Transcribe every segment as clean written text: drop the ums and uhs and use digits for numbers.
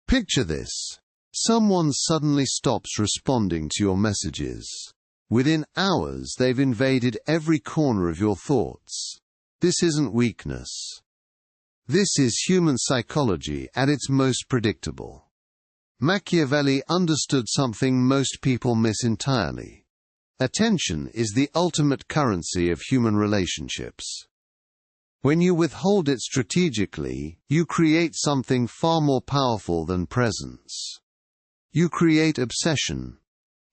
Picture this. Someone suddenly stops responding to your messages. Within hours, they've invaded every corner of your thoughts. This isn't weakness. This is human psychology at its most predictable. Machiavelli understood something most people miss entirely. Attention is the ultimate currency of human relationships. When you withhold it strategically, you create something far more powerful than presence. You create obsession.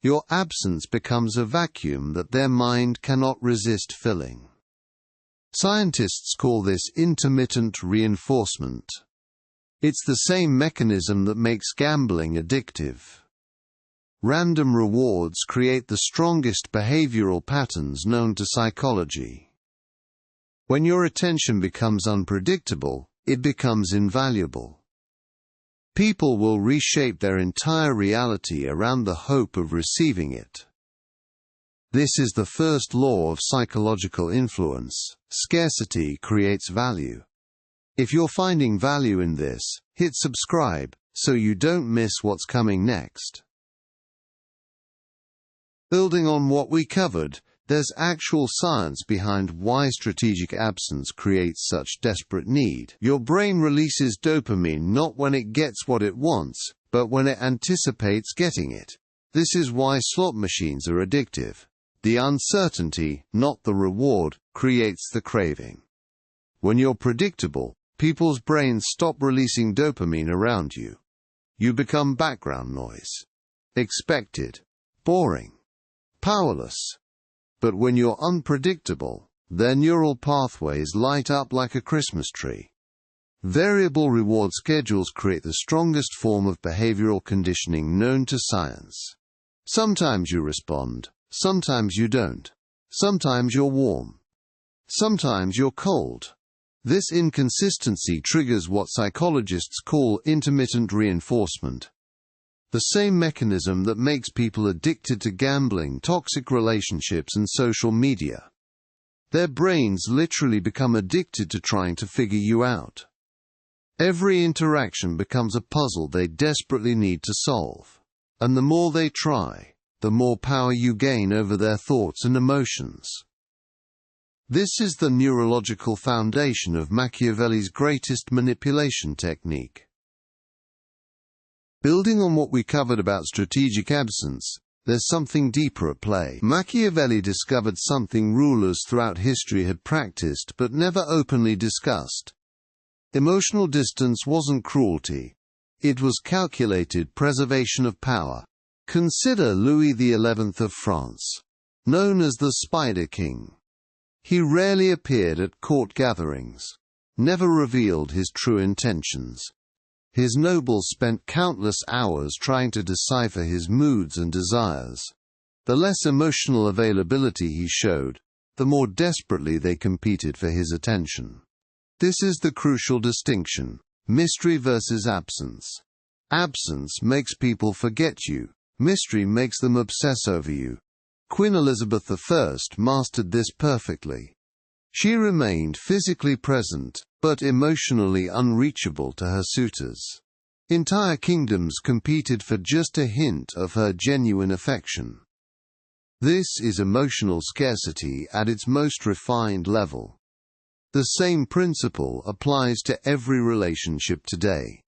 Your absence becomes a vacuum that their mind cannot resist filling. Scientists call this intermittent reinforcement. It's the same mechanism that makes gambling addictive. Random rewards create the strongest behavioral patterns known to psychology. When your attention becomes unpredictable, it becomes invaluable. People will reshape their entire reality around the hope of receiving it. This is the first law of psychological influence: scarcity creates value. If you're finding value in this, hit subscribe, so you don't miss what's coming next. Building on what we covered, there's actual science behind why strategic absence creates such desperate need. Your brain releases dopamine not when it gets what it wants, but when it anticipates getting it. This is why slot machines are addictive. The uncertainty, not the reward, creates the craving. When you're predictable, people's brains stop releasing dopamine around you. You become background noise. Expected. Boring. Powerless. But when you're unpredictable, their neural pathways light up like a Christmas tree. Variable reward schedules create the strongest form of behavioral conditioning known to science. Sometimes you respond, sometimes you don't. Sometimes you're warm. Sometimes you're cold. This inconsistency triggers what psychologists call intermittent reinforcement. The same mechanism that makes people addicted to gambling, toxic relationships, and social media. Their brains literally become addicted to trying to figure you out. Every interaction becomes a puzzle they desperately need to solve. And the more they try, the more power you gain over their thoughts and emotions. This is the neurological foundation of Machiavelli's greatest manipulation technique. Building on what we covered about strategic absence, there's something deeper at play. Machiavelli discovered something rulers throughout history had practiced but never openly discussed. Emotional distance wasn't cruelty. It was calculated preservation of power. Consider Louis XI of France, known as the Spider King. He rarely appeared at court gatherings, never revealed his true intentions. His nobles spent countless hours trying to decipher his moods and desires. The less emotional availability he showed, the more desperately they competed for his attention. This is the crucial distinction: mystery versus absence. Absence makes people forget you. Mystery makes them obsess over you. Queen Elizabeth I mastered this perfectly. She remained physically present, but emotionally unreachable to her suitors. Entire kingdoms competed for just a hint of her genuine affection. This is emotional scarcity at its most refined level. The same principle applies to every relationship today.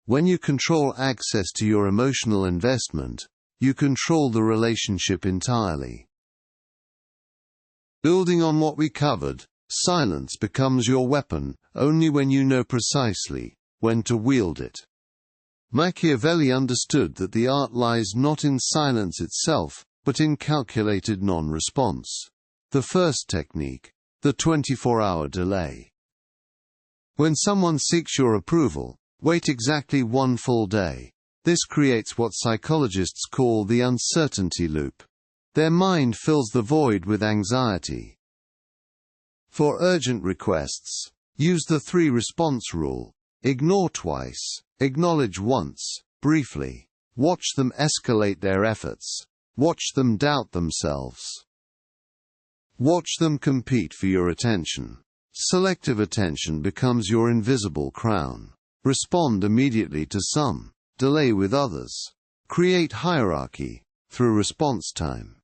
When you control access to your emotional investment, you control the relationship entirely. Building on what we covered, silence becomes your weapon only when you know precisely when to wield it. Machiavelli understood that the art lies not in silence itself, but in calculated non-response. The first technique, the 24-hour delay. When someone seeks your approval, wait exactly one full day. This creates what psychologists call the uncertainty loop. Their mind fills the void with anxiety. For urgent requests, use the 3-response rule. Ignore twice, acknowledge once, briefly. Watch them escalate their efforts. Watch them doubt themselves. Watch them compete for your attention. Selective attention becomes your invisible crown. Respond immediately to some, delay with others. Create hierarchy through response time.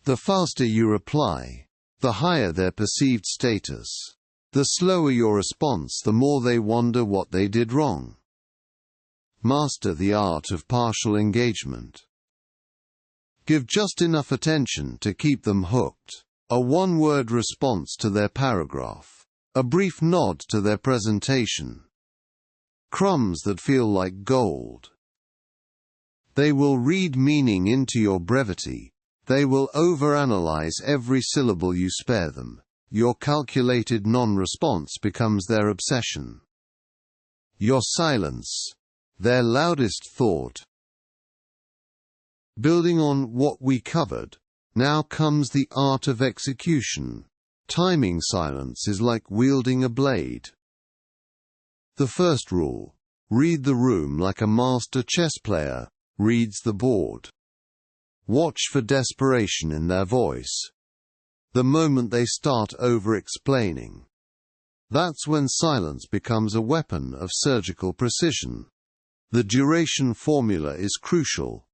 The faster you reply, the higher their perceived status. The slower your response, the more they wonder what they did wrong. Master the art of partial engagement. Give just enough attention to keep them hooked. A one-word response to their paragraph. A brief nod to their presentation. Crumbs that feel like gold. They will read meaning into your brevity. They will overanalyze every syllable you spare them. Your calculated non-response becomes their obsession. Your silence, their loudest thought. Building on what we covered, now comes the art of execution. Timing silence is like wielding a blade. The first rule: read the room like a master chess player reads the board. Watch for desperation in their voice. The moment they start over-explaining. That's when silence becomes a weapon of surgical precision. The duration formula is crucial.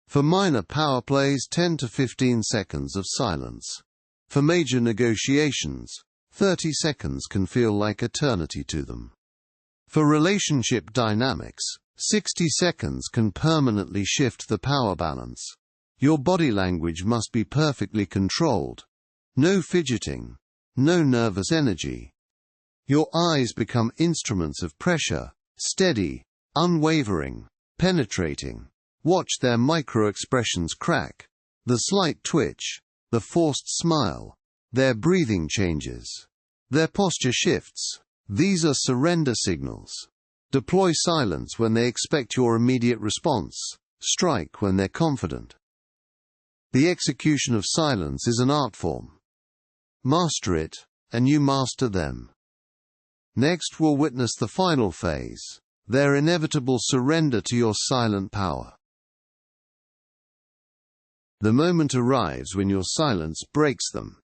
For minor power plays, 10 to 15 seconds of silence. For major negotiations, 30 seconds can feel like eternity to them. For relationship dynamics, 60 seconds can permanently shift the power balance. Your body language must be perfectly controlled. No fidgeting, no nervous energy. Your eyes become instruments of pressure, steady, unwavering, penetrating. Watch their micro-expressions crack, the slight twitch, the forced smile, their breathing changes, their posture shifts. These are surrender signals. Deploy silence when they expect your immediate response. Strike when they're confident. The execution of silence is an art form. Master it, and you master them. Next we'll witness the final phase, their inevitable surrender to your silent power. The moment arrives when your silence breaks them.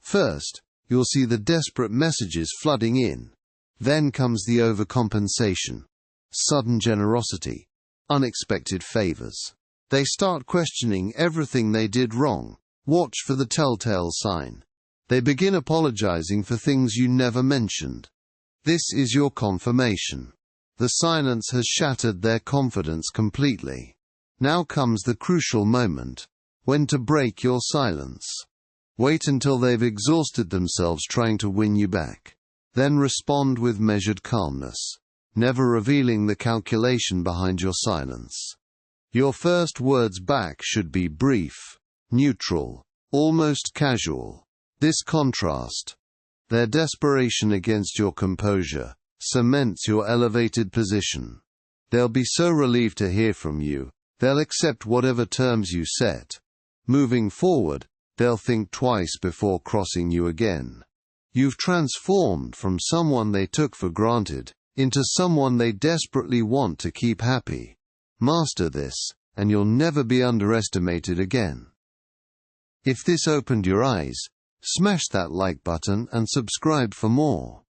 First, you'll see the desperate messages flooding in. Then comes the overcompensation, sudden generosity, unexpected favors. They start questioning everything they did wrong. Watch for the telltale sign. They begin apologizing for things you never mentioned. This is your confirmation. The silence has shattered their confidence completely. Now comes the crucial moment. When to break your silence. Wait until they've exhausted themselves trying to win you back. Then respond with measured calmness, never revealing the calculation behind your silence. Your first words back should be brief, neutral, almost casual. This contrast, their desperation against your composure, cements your elevated position. They'll be so relieved to hear from you, they'll accept whatever terms you set. Moving forward, they'll think twice before crossing you again. You've transformed from someone they took for granted into someone they desperately want to keep happy. Master this, and you'll never be underestimated again. If this opened your eyes, smash that like button and subscribe for more.